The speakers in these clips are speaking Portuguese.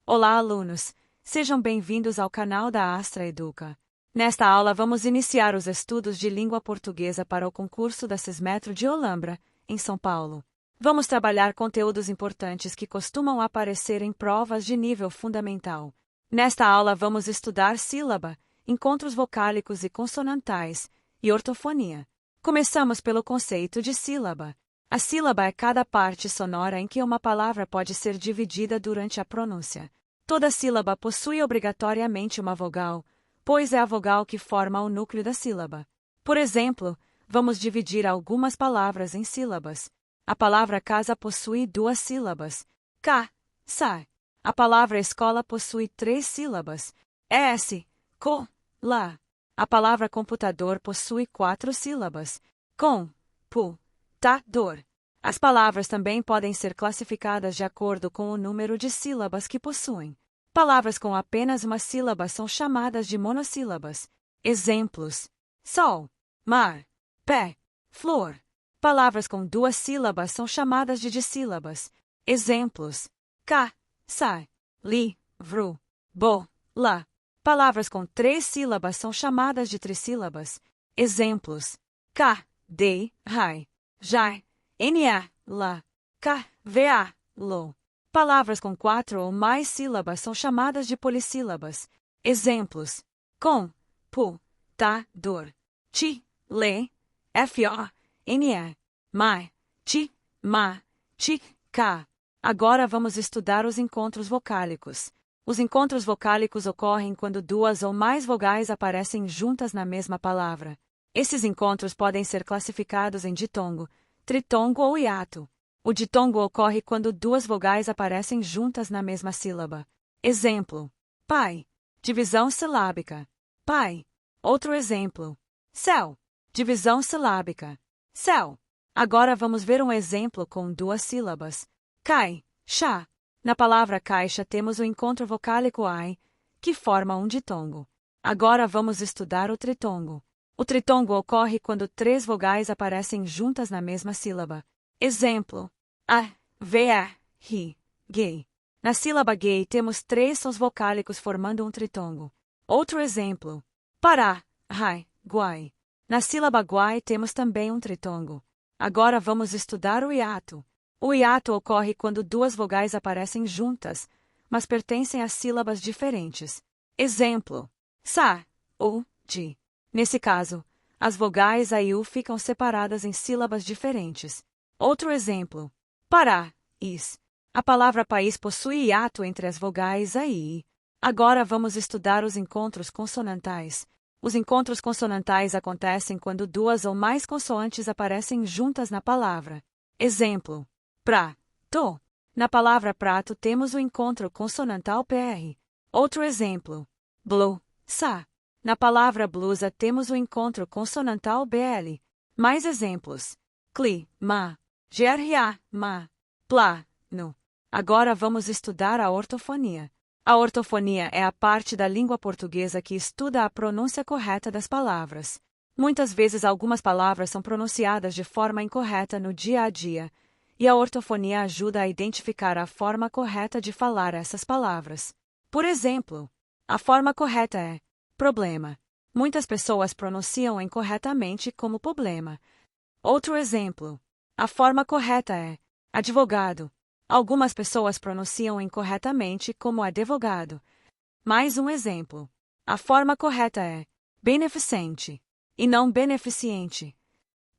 Olá, alunos! Sejam bem-vindos ao canal da Astra Educa. Nesta aula vamos iniciar os estudos de língua portuguesa para o concurso da Cismetro de Olambra, em São Paulo. Vamos trabalhar conteúdos importantes que costumam aparecer em provas de nível fundamental. Nesta aula vamos estudar sílaba, encontros vocálicos e consonantais, e ortofonia. Começamos pelo conceito de sílaba. A sílaba é cada parte sonora em que uma palavra pode ser dividida durante a pronúncia. Toda sílaba possui obrigatoriamente uma vogal, pois é a vogal que forma o núcleo da sílaba. Por exemplo, vamos dividir algumas palavras em sílabas. A palavra casa possui 2 sílabas. Ca, sa. A palavra escola possui 3 sílabas. Es, co, la. A palavra computador possui 4 sílabas. Com, pu, ta, dor. As palavras também podem ser classificadas de acordo com o número de sílabas que possuem. Palavras com apenas uma sílaba são chamadas de monossílabas. Exemplos: sol, mar, pé, flor. Palavras com 2 sílabas são chamadas de dissílabas. Exemplos: ca, sa, li, vru, bo, la. Palavras com 3 sílabas são chamadas de trissílabas. Exemplos: ca, de, rai, jai, na, la, ka, va, lo. Palavras com 4 ou mais sílabas são chamadas de polissílabas. Exemplos: com, pu, ta, dor, ti, le, fo, ne, mai, ti, ma, ti, ka. Agora vamos estudar os encontros vocálicos. Os encontros vocálicos ocorrem quando 2 ou mais vogais aparecem juntas na mesma palavra. Esses encontros podem ser classificados em ditongo, tritongo ou hiato. O ditongo ocorre quando 2 vogais aparecem juntas na mesma sílaba. Exemplo: pai, divisão silábica. Pai. Outro exemplo: céu, divisão silábica. Céu. Agora vamos ver um exemplo com 2 sílabas. Cai, chá. Na palavra caixa temos o encontro vocálico ai, que forma um ditongo. Agora vamos estudar o tritongo. O tritongo ocorre quando 3 vogais aparecem juntas na mesma sílaba. Exemplo: a, va, ri, gay. Na sílaba gay temos 3 sons vocálicos formando um tritongo. Outro exemplo: pará, rai, guai. Na sílaba guai temos também um tritongo. Agora vamos estudar o hiato. O hiato ocorre quando 2 vogais aparecem juntas, mas pertencem a sílabas diferentes. Exemplo: sa, u, di. Nesse caso, as vogais a e u ficam separadas em sílabas diferentes. Outro exemplo: pará, is. A palavra país possui hiato entre as vogais a e i. Agora vamos estudar os encontros consonantais. Os encontros consonantais acontecem quando 2 ou mais consoantes aparecem juntas na palavra. Exemplo: pra, to. Na palavra prato temos o encontro consonantal PR. Outro exemplo: blu, sa. Na palavra blusa temos o encontro consonantal BL. Mais exemplos: cli, ma, GRA, ma, pla, no. Agora vamos estudar a ortofonia. A ortofonia é a parte da língua portuguesa que estuda a pronúncia correta das palavras. Muitas vezes algumas palavras são pronunciadas de forma incorreta no dia a dia, e a ortofonia ajuda a identificar a forma correta de falar essas palavras. Por exemplo, a forma correta é problema. Muitas pessoas pronunciam incorretamente como problema. Outro exemplo: a forma correta é advogado. Algumas pessoas pronunciam incorretamente como advogado. Mais um exemplo: a forma correta é beneficente e não beneficiente.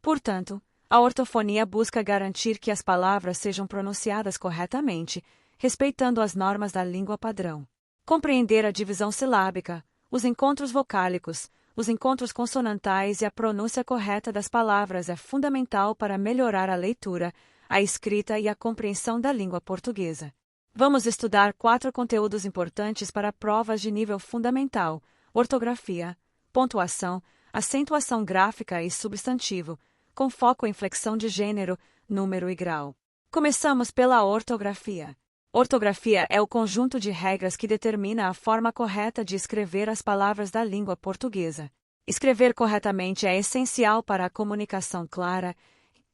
Portanto, a ortofonia busca garantir que as palavras sejam pronunciadas corretamente, respeitando as normas da língua padrão. Compreender a divisão silábica, os encontros vocálicos, os encontros consonantais e a pronúncia correta das palavras é fundamental para melhorar a leitura, a escrita e a compreensão da língua portuguesa. Vamos estudar 4 conteúdos importantes para provas de nível fundamental: ortografia, pontuação, acentuação gráfica e substantivo, com foco em flexão de gênero, número e grau. Começamos pela ortografia. Ortografia é o conjunto de regras que determina a forma correta de escrever as palavras da língua portuguesa. Escrever corretamente é essencial para a comunicação clara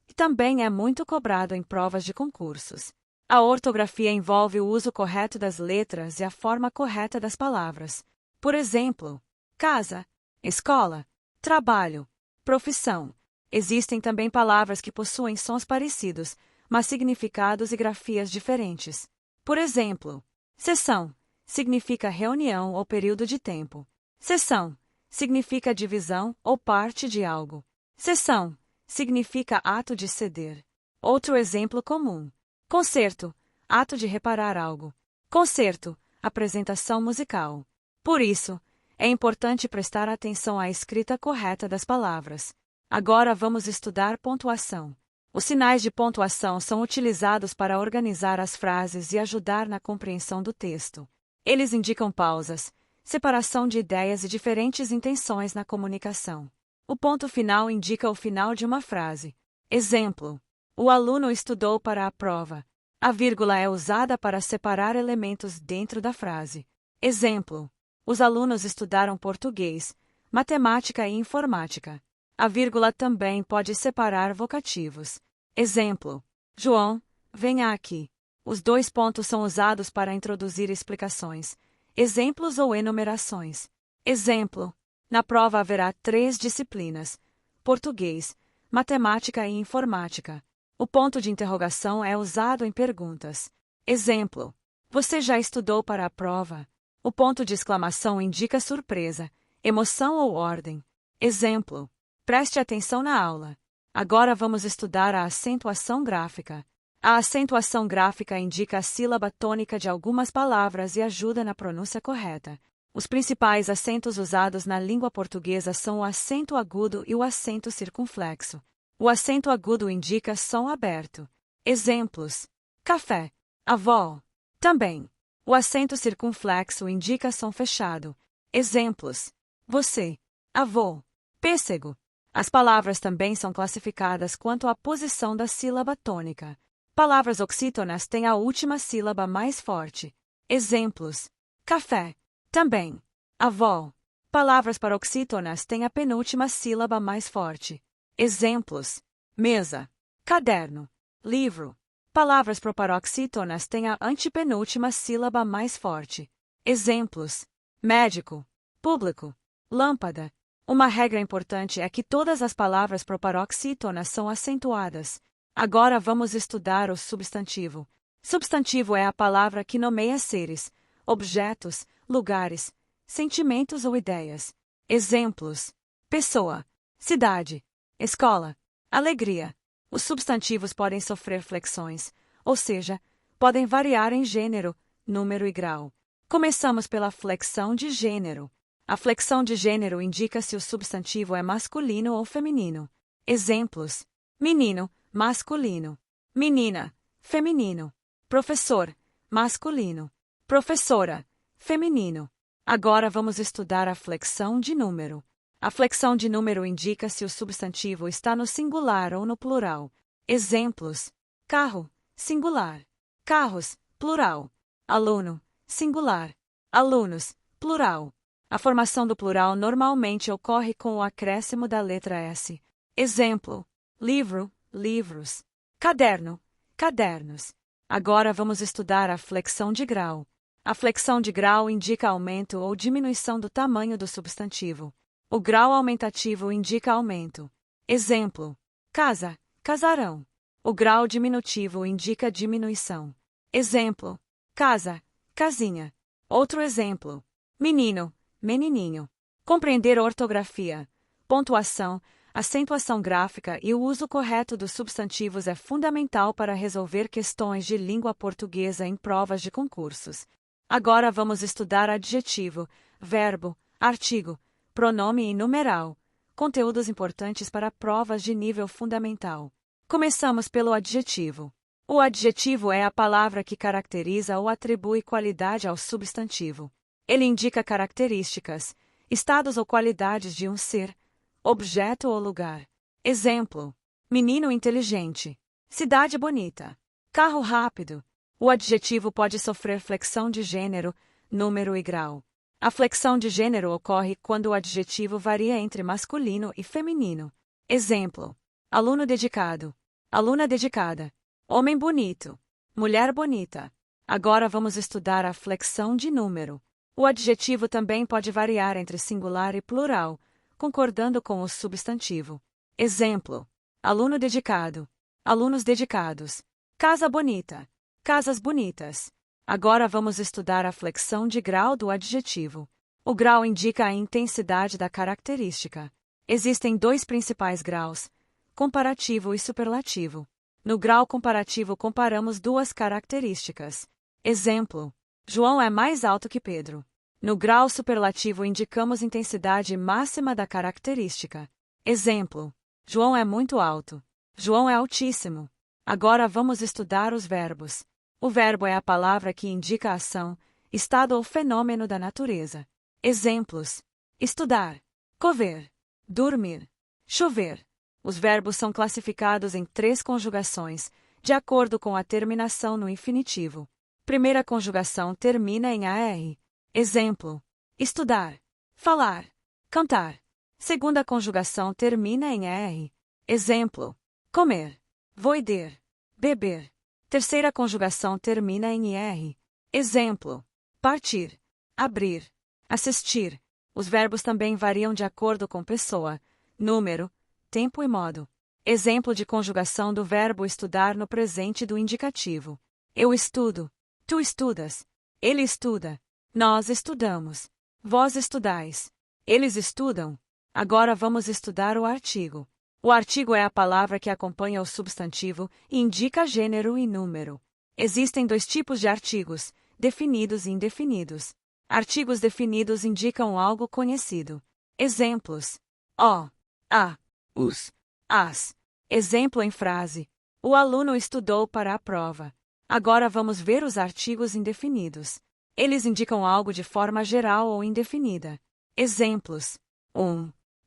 e também é muito cobrado em provas de concursos. A ortografia envolve o uso correto das letras e a forma correta das palavras. Por exemplo, casa, escola, trabalho, profissão. Existem também palavras que possuem sons parecidos, mas significados e grafias diferentes. Por exemplo, sessão significa reunião ou período de tempo. Sessão significa divisão ou parte de algo. Sessão significa ato de ceder. Outro exemplo comum: concerto, ato de reparar algo. Concerto, apresentação musical. Por isso, é importante prestar atenção à escrita correta das palavras. Agora vamos estudar pontuação. Os sinais de pontuação são utilizados para organizar as frases e ajudar na compreensão do texto. Eles indicam pausas, separação de ideias e diferentes intenções na comunicação. O ponto final indica o final de uma frase. Exemplo: o aluno estudou para a prova. A vírgula é usada para separar elementos dentro da frase. Exemplo: os alunos estudaram português, matemática e informática. A vírgula também pode separar vocativos. Exemplo: João, venha aqui. Os dois pontos são usados para introduzir explicações, exemplos ou enumerações. Exemplo: na prova haverá 3 disciplinas: português, matemática e informática. O ponto de interrogação é usado em perguntas. Exemplo: você já estudou para a prova? O ponto de exclamação indica surpresa, emoção ou ordem. Exemplo: preste atenção na aula. Agora vamos estudar a acentuação gráfica. A acentuação gráfica indica a sílaba tônica de algumas palavras e ajuda na pronúncia correta. Os principais acentos usados na língua portuguesa são o acento agudo e o acento circunflexo. O acento agudo indica som aberto. Exemplos: café, avó. Também. O acento circunflexo indica som fechado. Exemplos: você, avô, pêssego. As palavras também são classificadas quanto à posição da sílaba tônica. Palavras oxítonas têm a última sílaba mais forte. Exemplos: café. Também. Avó. Palavras paroxítonas têm a penúltima sílaba mais forte. Exemplos: mesa, caderno, livro. Palavras proparoxítonas têm a antepenúltima sílaba mais forte. Exemplos: médico, público, lâmpada. Uma regra importante é que todas as palavras proparoxítonas são acentuadas. Agora vamos estudar o substantivo. Substantivo é a palavra que nomeia seres, objetos, lugares, sentimentos ou ideias. Exemplos: pessoa, cidade, escola, alegria. Os substantivos podem sofrer flexões, ou seja, podem variar em gênero, número e grau. Começamos pela flexão de gênero. A flexão de gênero indica se o substantivo é masculino ou feminino. Exemplos: menino, masculino; menina, feminino; professor, masculino; professora, feminino. Agora vamos estudar a flexão de número. A flexão de número indica se o substantivo está no singular ou no plural. Exemplos: carro, singular; carros, plural; aluno, singular; alunos, plural. A formação do plural normalmente ocorre com o acréscimo da letra S. Exemplo: livro, livros; caderno, cadernos. Agora vamos estudar a flexão de grau. A flexão de grau indica aumento ou diminuição do tamanho do substantivo. O grau aumentativo indica aumento. Exemplo: casa, casarão. O grau diminutivo indica diminuição. Exemplo: casa, casinha. Outro exemplo: menino, menininho. Compreender ortografia, pontuação, acentuação gráfica e o uso correto dos substantivos é fundamental para resolver questões de língua portuguesa em provas de concursos. Agora vamos estudar adjetivo, verbo, artigo, pronome e numeral, conteúdos importantes para provas de nível fundamental. Começamos pelo adjetivo. O adjetivo é a palavra que caracteriza ou atribui qualidade ao substantivo. Ele indica características, estados ou qualidades de um ser, objeto ou lugar. Exemplo: menino inteligente; cidade bonita; carro rápido. O adjetivo pode sofrer flexão de gênero, número e grau. A flexão de gênero ocorre quando o adjetivo varia entre masculino e feminino. Exemplo: aluno dedicado; aluna dedicada; homem bonito; mulher bonita. Agora vamos estudar a flexão de número. O adjetivo também pode variar entre singular e plural, concordando com o substantivo. Exemplo: aluno dedicado, alunos dedicados. Casa bonita, casas bonitas. Agora vamos estudar a flexão de grau do adjetivo. O grau indica a intensidade da característica. Existem dois principais graus: comparativo e superlativo. No grau comparativo comparamos duas características. Exemplo: João é mais alto que Pedro. No grau superlativo indicamos intensidade máxima da característica. Exemplo: João é muito alto. João é altíssimo. Agora vamos estudar os verbos. O verbo é a palavra que indica a ação, estado ou fenômeno da natureza. Exemplos: estudar, cover, dormir, chover. Os verbos são classificados em 3 conjugações, de acordo com a terminação no infinitivo. Primeira conjugação termina em AR. Exemplo: estudar, falar, cantar. Segunda conjugação termina em AR. Exemplo: comer, voider, beber. Terceira conjugação termina em IR. Exemplo: partir, abrir, assistir. Os verbos também variam de acordo com pessoa, número, tempo e modo. Exemplo de conjugação do verbo estudar no presente do indicativo: eu estudo, tu estudas, ele estuda, nós estudamos, vós estudais, eles estudam. Agora vamos estudar o artigo. O artigo é a palavra que acompanha o substantivo e indica gênero e número. Existem 2 tipos de artigos, definidos e indefinidos. Artigos definidos indicam algo conhecido. Exemplos: o, a, os, as. Exemplo em frase: o aluno estudou para a prova. Agora vamos ver os artigos indefinidos. Eles indicam algo de forma geral ou indefinida. Exemplos: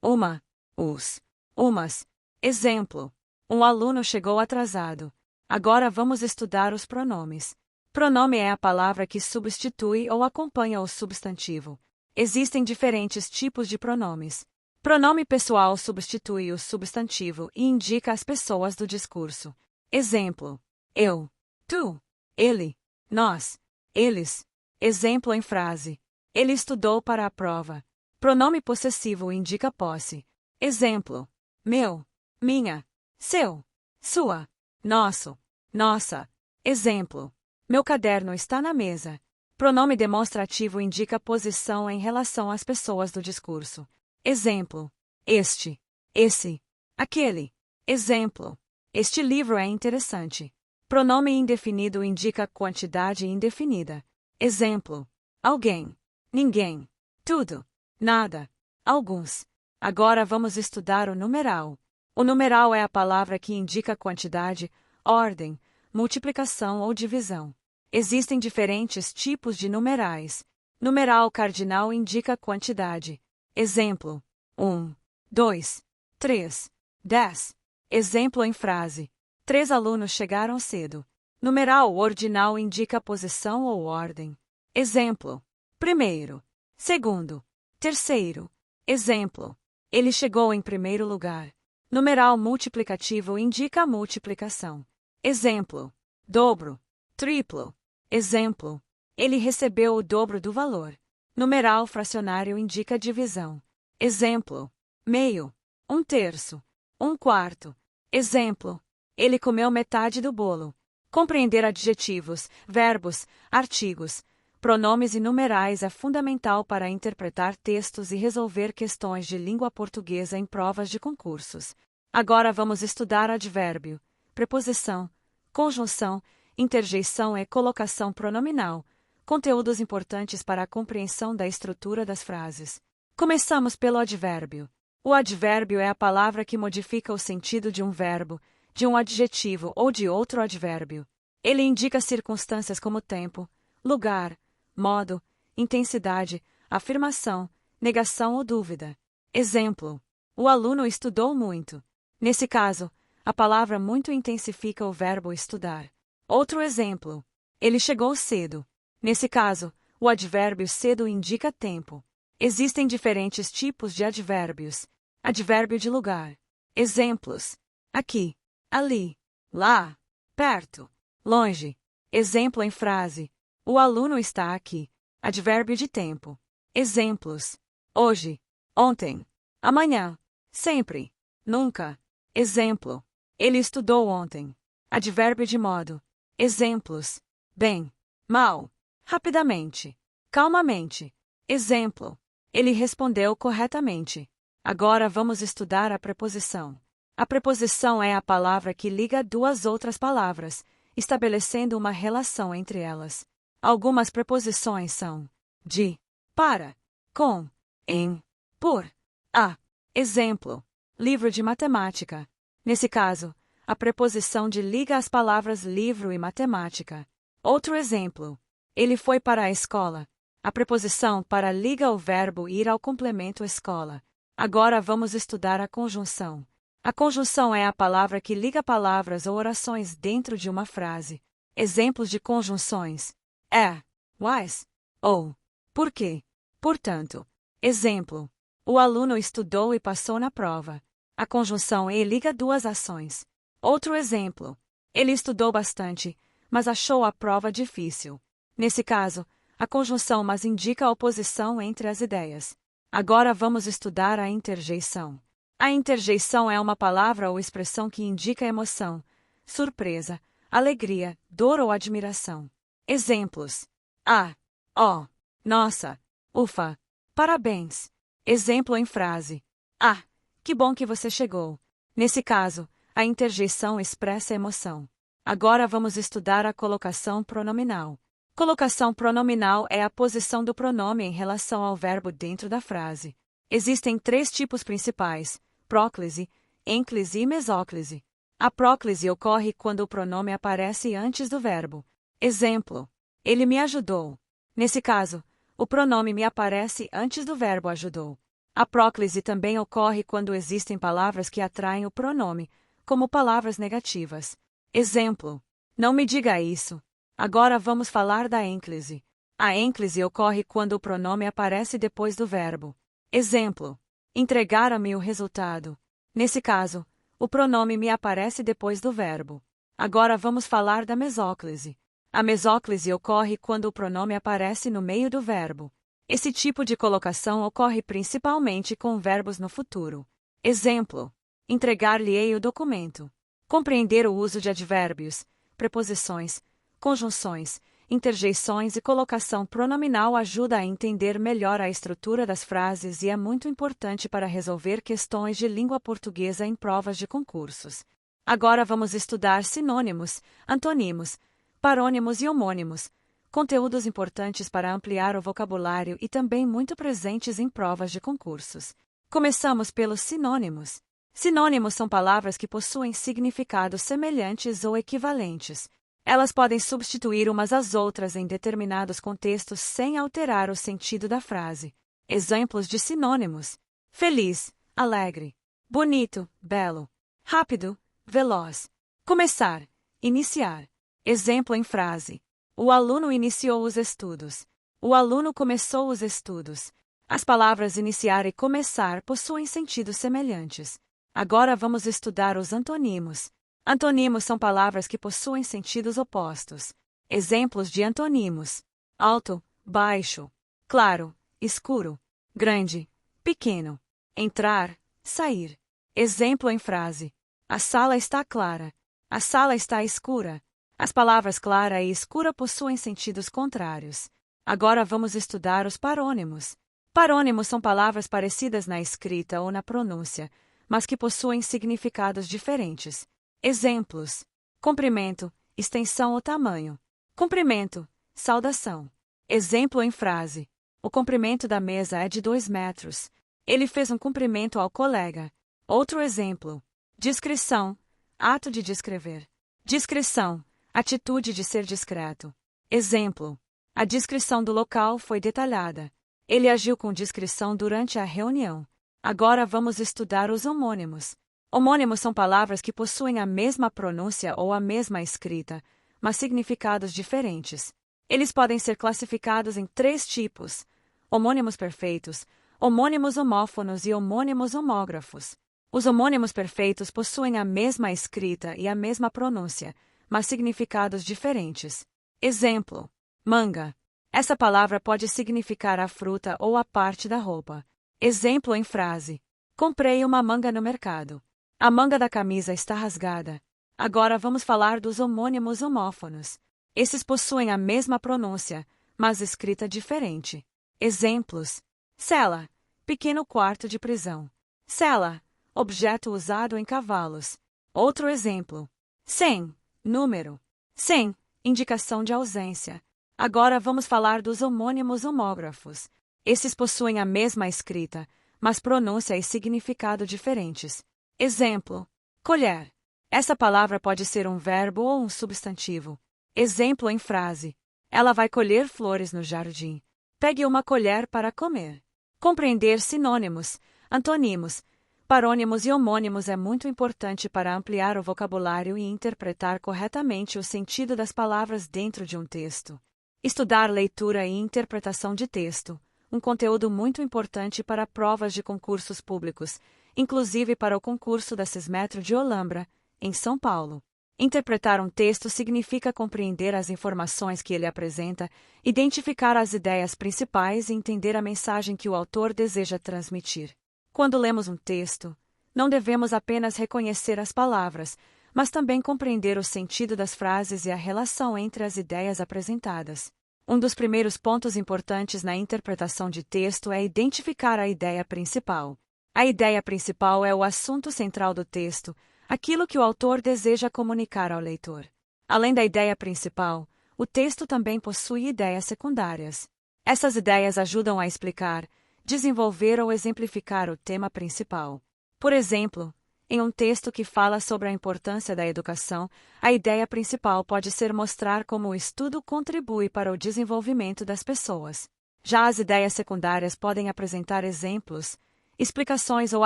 uma, os, umas. Exemplo: um aluno chegou atrasado. Agora vamos estudar os pronomes. Pronome é a palavra que substitui ou acompanha o substantivo. Existem diferentes tipos de pronomes. Pronome pessoal substitui o substantivo e indica as pessoas do discurso. Exemplo: eu, tu, ele, nós, eles. Exemplo em frase: ele estudou para a prova. Pronome possessivo indica posse. Exemplo: meu, minha, seu, sua, nosso, nossa. Exemplo: meu caderno está na mesa. Pronome demonstrativo indica posição em relação às pessoas do discurso. Exemplo: este, esse, aquele. Exemplo: este livro é interessante. Pronome indefinido indica quantidade indefinida. Exemplo: alguém, ninguém, tudo, nada, alguns. Agora vamos estudar o numeral. O numeral é a palavra que indica quantidade, ordem, multiplicação ou divisão. Existem diferentes tipos de numerais. Numeral cardinal indica quantidade. Exemplo: 1, 2, 3, 10. Exemplo em frase: 3 alunos chegaram cedo. Numeral ordinal indica posição ou ordem. Exemplo: primeiro, segundo, terceiro. Exemplo: ele chegou em primeiro lugar. Numeral multiplicativo indica a multiplicação. Exemplo: dobro, triplo. Exemplo: ele recebeu o dobro do valor. Numeral fracionário indica divisão. Exemplo: meio, 1/3, 1/4. Exemplo: ele comeu metade do bolo. Compreender adjetivos, verbos, artigos, pronomes e numerais é fundamental para interpretar textos e resolver questões de língua portuguesa em provas de concursos. Agora vamos estudar advérbio, preposição, conjunção, interjeição e colocação pronominal, conteúdos importantes para a compreensão da estrutura das frases. Começamos pelo advérbio. O advérbio é a palavra que modifica o sentido de um verbo, de um adjetivo ou de outro advérbio. Ele indica circunstâncias como tempo, lugar, modo, intensidade, afirmação, negação ou dúvida. Exemplo: o aluno estudou muito. Nesse caso, a palavra muito intensifica o verbo estudar. Outro exemplo: ele chegou cedo. Nesse caso, o advérbio cedo indica tempo. Existem diferentes tipos de advérbios. Advérbio de lugar. Exemplos: aqui, ali, lá, perto, longe. Exemplo em frase. O aluno está aqui. Advérbio de tempo. Exemplos. Hoje. Ontem. Amanhã. Sempre. Nunca. Exemplo. Ele estudou ontem. Advérbio de modo. Exemplos. Bem. Mal. Rapidamente. Calmamente. Exemplo. Ele respondeu corretamente. Agora vamos estudar a preposição. A preposição é a palavra que liga duas outras palavras, estabelecendo uma relação entre elas. Algumas preposições são de, para, com, em, por, a. Exemplo. Livro de matemática. Nesse caso, a preposição de liga as palavras livro e matemática. Outro exemplo. Ele foi para a escola. A preposição para liga o verbo ir ao complemento escola. Agora vamos estudar a conjunção. A conjunção é a palavra que liga palavras ou orações dentro de uma frase. Exemplos de conjunções. É, was, ou, porque, portanto. Exemplo. O aluno estudou e passou na prova. A conjunção e liga duas ações. Outro exemplo. Ele estudou bastante, mas achou a prova difícil. Nesse caso, a conjunção mas indica a oposição entre as ideias. Agora vamos estudar a interjeição. A interjeição é uma palavra ou expressão que indica emoção, surpresa, alegria, dor ou admiração. Exemplos. Ah, ó, nossa, ufa, parabéns. Exemplo em frase. Ah, que bom que você chegou. Nesse caso, a interjeição expressa emoção. Agora vamos estudar a colocação pronominal. Colocação pronominal é a posição do pronome em relação ao verbo dentro da frase. Existem três tipos principais: próclise, ênclise e mesóclise. A próclise ocorre quando o pronome aparece antes do verbo. Exemplo. Ele me ajudou. Nesse caso, o pronome me aparece antes do verbo ajudou. A próclise também ocorre quando existem palavras que atraem o pronome, como palavras negativas. Exemplo. Não me diga isso. Agora vamos falar da ênclise. A ênclise ocorre quando o pronome aparece depois do verbo. Exemplo. Entregaram-me o resultado. Nesse caso, o pronome me aparece depois do verbo. Agora vamos falar da mesóclise. A mesóclise ocorre quando o pronome aparece no meio do verbo. Esse tipo de colocação ocorre principalmente com verbos no futuro. Exemplo. Entregar-lhe-ei o documento. Compreender o uso de advérbios, preposições, conjunções, interjeições e colocação pronominal ajuda a entender melhor a estrutura das frases e é muito importante para resolver questões de língua portuguesa em provas de concursos. Agora vamos estudar sinônimos, antônimos, parônimos e homônimos, conteúdos importantes para ampliar o vocabulário e também muito presentes em provas de concursos. Começamos pelos sinônimos. Sinônimos são palavras que possuem significados semelhantes ou equivalentes. Elas podem substituir umas às outras em determinados contextos sem alterar o sentido da frase. Exemplos de sinônimos: feliz, alegre, bonito, belo, rápido, veloz. Começar, iniciar. Exemplo em frase. O aluno iniciou os estudos. O aluno começou os estudos. As palavras iniciar e começar possuem sentidos semelhantes. Agora vamos estudar os antonimos. Antonimos são palavras que possuem sentidos opostos. Exemplos de antonimos: alto, baixo, claro, escuro, grande, pequeno, entrar, sair. Exemplo em frase. A sala está clara. A sala está escura. As palavras clara e escura possuem sentidos contrários. Agora vamos estudar os parônimos. Parônimos são palavras parecidas na escrita ou na pronúncia, mas que possuem significados diferentes. Exemplos: comprimento, extensão ou tamanho. Comprimento, saudação. Exemplo em frase. O comprimento da mesa é de 2 metros. Ele fez um cumprimento ao colega. Outro exemplo. Discrição, ato de descrever. Discrição, atitude de ser discreto. Exemplo. A descrição do local foi detalhada. Ele agiu com discrição durante a reunião. Agora vamos estudar os homônimos. Homônimos são palavras que possuem a mesma pronúncia ou a mesma escrita, mas significados diferentes. Eles podem ser classificados em 3 tipos: homônimos perfeitos, homônimos homófonos e homônimos homógrafos. Os homônimos perfeitos possuem a mesma escrita e a mesma pronúncia, mas significados diferentes. Exemplo: manga. Essa palavra pode significar a fruta ou a parte da roupa. Exemplo em frase: comprei uma manga no mercado. A manga da camisa está rasgada. Agora vamos falar dos homônimos homófonos. Esses possuem a mesma pronúncia, mas escrita diferente. Exemplos: cela, pequeno quarto de prisão. Cela, objeto usado em cavalos. Outro exemplo: 100, número. 100, indicação de ausência. Agora vamos falar dos homônimos homógrafos. Esses possuem a mesma escrita, mas pronúncia e significado diferentes. Exemplo: colher. Essa palavra pode ser um verbo ou um substantivo. Exemplo em frase: ela vai colher flores no jardim. Pegue uma colher para comer. Compreender sinônimos, antonimos, parônimos e homônimos é muito importante para ampliar o vocabulário e interpretar corretamente o sentido das palavras dentro de um texto. Estudar leitura e interpretação de texto, um conteúdo muito importante para provas de concursos públicos, inclusive para o concurso da Cismetro de Olambra, em São Paulo. Interpretar um texto significa compreender as informações que ele apresenta, identificar as ideias principais e entender a mensagem que o autor deseja transmitir. Quando lemos um texto, não devemos apenas reconhecer as palavras, mas também compreender o sentido das frases e a relação entre as ideias apresentadas. Um dos primeiros pontos importantes na interpretação de texto é identificar a ideia principal. A ideia principal é o assunto central do texto, aquilo que o autor deseja comunicar ao leitor. Além da ideia principal, o texto também possui ideias secundárias. Essas ideias ajudam a explicar, desenvolver ou exemplificar o tema principal. Por exemplo, em um texto que fala sobre a importância da educação, a ideia principal pode ser mostrar como o estudo contribui para o desenvolvimento das pessoas. Já as ideias secundárias podem apresentar exemplos, explicações ou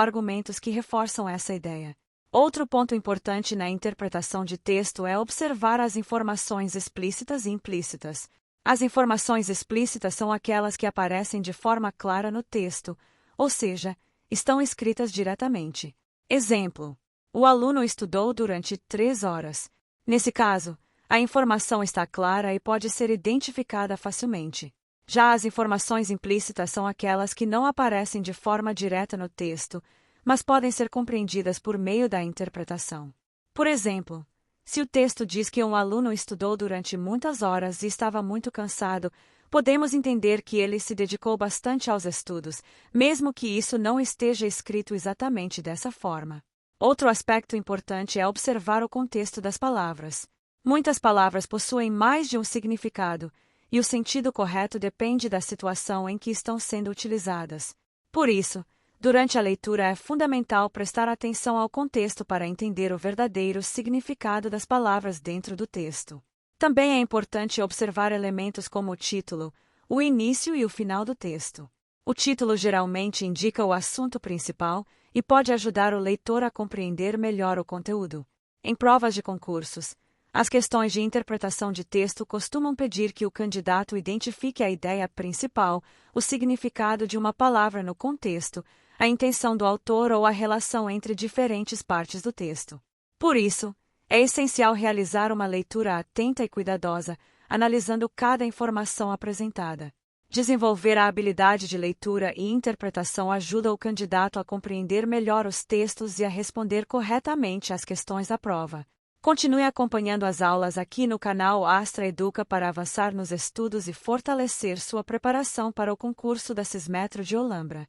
argumentos que reforçam essa ideia. Outro ponto importante na interpretação de texto é observar as informações explícitas e implícitas. As informações explícitas são aquelas que aparecem de forma clara no texto, ou seja, estão escritas diretamente. Exemplo: o aluno estudou durante 3 horas. Nesse caso, a informação está clara e pode ser identificada facilmente. Já as informações implícitas são aquelas que não aparecem de forma direta no texto, mas podem ser compreendidas por meio da interpretação. Por exemplo, se o texto diz que um aluno estudou durante muitas horas e estava muito cansado, podemos entender que ele se dedicou bastante aos estudos, mesmo que isso não esteja escrito exatamente dessa forma. Outro aspecto importante é observar o contexto das palavras. Muitas palavras possuem mais de um significado, e o sentido correto depende da situação em que estão sendo utilizadas. Por isso, durante a leitura é fundamental prestar atenção ao contexto para entender o verdadeiro significado das palavras dentro do texto. Também é importante observar elementos como o título, o início e o final do texto. O título geralmente indica o assunto principal e pode ajudar o leitor a compreender melhor o conteúdo. Em provas de concursos, as questões de interpretação de texto costumam pedir que o candidato identifique a ideia principal, o significado de uma palavra no contexto, a intenção do autor ou a relação entre diferentes partes do texto. Por isso, é essencial realizar uma leitura atenta e cuidadosa, analisando cada informação apresentada. Desenvolver a habilidade de leitura e interpretação ajuda o candidato a compreender melhor os textos e a responder corretamente às questões da prova. Continue acompanhando as aulas aqui no canal Astra Educa para avançar nos estudos e fortalecer sua preparação para o concurso da Cismetro de Olambra.